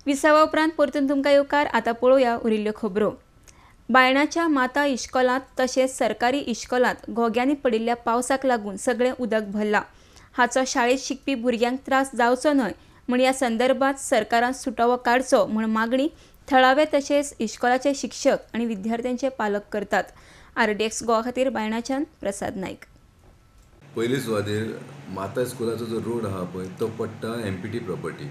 विसावा उपरांत परतून तुमकां येवकार आतां पळोवया उरिल्ल्यो खबरो। बायणाच्या माता इश्कोलांत तशेंच सरकारी इश्कोलांत घोग्यांनी पडिल्ल्या पावसाक लागून सगळें उदक भरलां। हाचो शाळेंत शिकपी भुरग्यांक त्रास जावचो न्हय म्हूण ह्या संदर्भांत सरकारान सुटावो काडचो म्हूण मागणी थळावे तशेंच इश्कोलाचे शिक्षक आनी विद्यार्थ्यांचे पालक करतात। RDX गोवा खातीर बायणाच्यान प्रसाद नायक। पयली सुवातेर माता स्कुलाचो जो रोड आहा पळय तो पडटा MPT प्रॉपर्टी।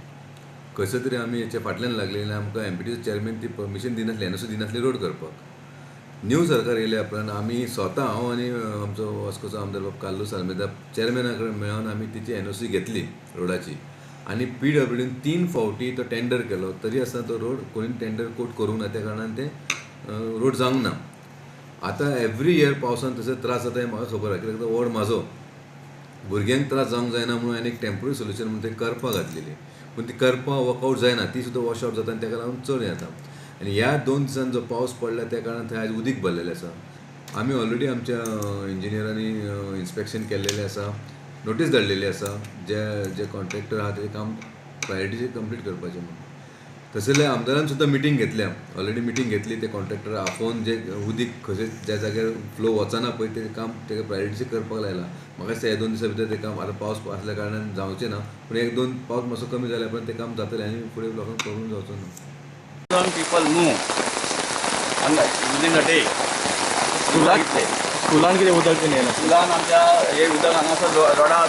कशें तरी आमी हेच्या फाटल्यान लागले आनी आमकां MPTचो चेअरमॅन ती परमिशन दिनासले NOC दिनासले रोड करपाक। न्यू सरकार येयल्या उपरांत आमी स्वता हांव आनी आमचो वास्कोचो आमदार बाब काल्लू सालमेदा चेअरमॅना कडेन मेळोन आमी तिची NOC घेतली रोडाची आनी PWDन 3 फावटी तो टेंडर केलो तरी आसतना तो रोड कोणी टेंडर कोट करूंक ना, त्या कारणान ते रोड जावंक ना। आतां एवरी इयर पावसान तसो त्रास जाता हें म्हाका खबर आहा, कित्याक तो वॉर्ड म्हाजो। भुरग्यांक त्रास जावंक जायना म्हणून हांवें एक टेम्पररी सोल्युशन म्हणून ते करपा घातलेली, पूण ती करपा वर्कआवट जायना, ती सुद्दां वॉश आउट जाता आनी ताका लागून चड येता। आनी ह्या 2 दिसान जो पावस पडला त्या कारणान थंय आयज उदीक भरलेलें आसा। आमी ऑलरेडी आमच्या इंजिनियरांनी इन्स्पेक्शन केल्लेलें आसा, नोटीस धाडलेली आसा जे कॉन्ट्रॅक्टर आहा ते काम प्रायोरिटीचेर कंप्लीट करपाचें म्हणून। तसले आमदारान सुद्दां मिटींग घेतल्या, ऑलरेडी मिटींग घेतली ते कॉन्ट्रॅक्टर आफोवन जे उदीक खंय ज्या जाग्यार फ्लो वचना पळय ते काम तेका प्रायोरिटीचेर करपाक लायला। म्हाका दिसता हे 2 दिसां भितर ते काम आतां पावस आसल्या कारणान जावचें ना, पूण 1-2 पावस मातसो कमी जाल्या उपरांत ते काम जातलें आनी फुडें लोकांक प्रॉब्लम जावचो ना। People move and within a day. स्कुलान कितें उदक बीन येना? स्कुलान आमच्या हे उदक हांगासर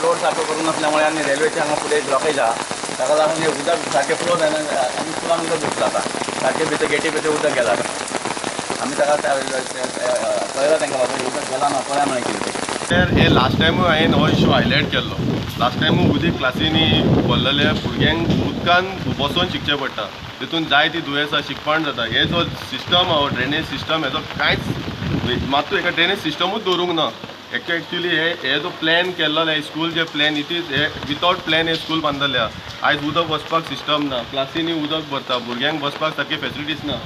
रोड सारको करूंक नासल्यामुळे आनी रेल्वेचे हांगा फुडें ब्लॉकेज आहा, ताका लागून हे उदक सारकें फ्लो जायना आनी स्कुलान उदक घुसता आतां। सारकें भितर गेटी भितर उदक गेलां। आमी ताका कळयलां तांकां बाबा उदक गेलां ना, पळया म्हणून कितें हे लास्ट टायमूय हांवें हो इश्यू हायलायट केल्लो। लास्ट टायमूय उदीक क्लासीनी भरलेले भुरग्यांक उदकान बसोन शिकचें पडटा, तितून जायतीं दुयेंसां शिकपण जाता। हे जो सिस्टम हो ड्रेनेज सिस्टम हेजो कांयच मातूय एका ड्रेनेज सिस्टमूच दवरूंक ना। एक्चुअली हे जो प्लॅन केल्लो हे स्कूल जे प्लॅन इट इज हे विथआउट प्लॅन हे स्कूल बांदलेले आहा। आयज उदक वचपाक सिस्टम ना, क्लासीनी उदक भरता, भुरग्यांक बसपाक सारके फेसिलिटीज ना।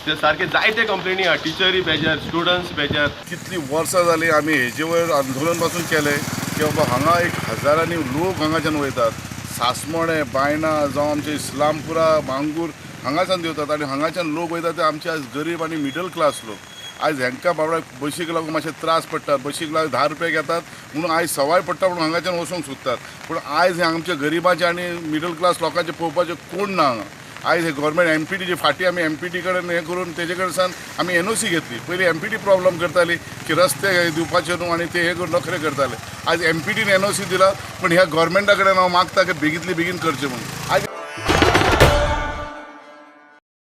ते सारके जायते कंप्लेनी आहा, टिचरी बेजार, स्टुडंट्स बेजार। कितली वर्सां जालीं आमी हेजे वयर आंदोलन पासून केलें की बाबा हांगा एक हजारांनी लोक हांगाच्यान वयतात, सासमोणे, बायणा जावं आमचे इस्लामपुरा, मांगूर हांगाच्यान देवतात आनी हांगाच्यान लोक वयतात ते आमचे आज गरीब आनी मिडल क्लास लोक। आयज हेंकां बाबा बशीक लागून मातशे त्रास पडटात, बशीक लागून 10 रुपया घेतात म्हणून आयज सवाय पडटा म्हणून हांगाच्यान वचूंक सोदतात, पूण आयज हे आमच्या गरीबाचे आनी मिडल क्लास लोकांचे पळोवपाचें कोण ना हांगा। आयज हे गव्हर्मेंट MPTचे फाटीं आमी MPT कडेन हें करून तेजे कडच्यान आमी NOC घेतली। पयलीं MPT प्रॉब्लम करताली की रस्ते दिवपाचे न्हू आनी ते हे करून नखरे करताले। आयज MPTन NOC दिला, पूण ह्या गव्हर्मेंटा कडेन हांव मागता की बेगींतली बेगीन करचें म्हणून। आयज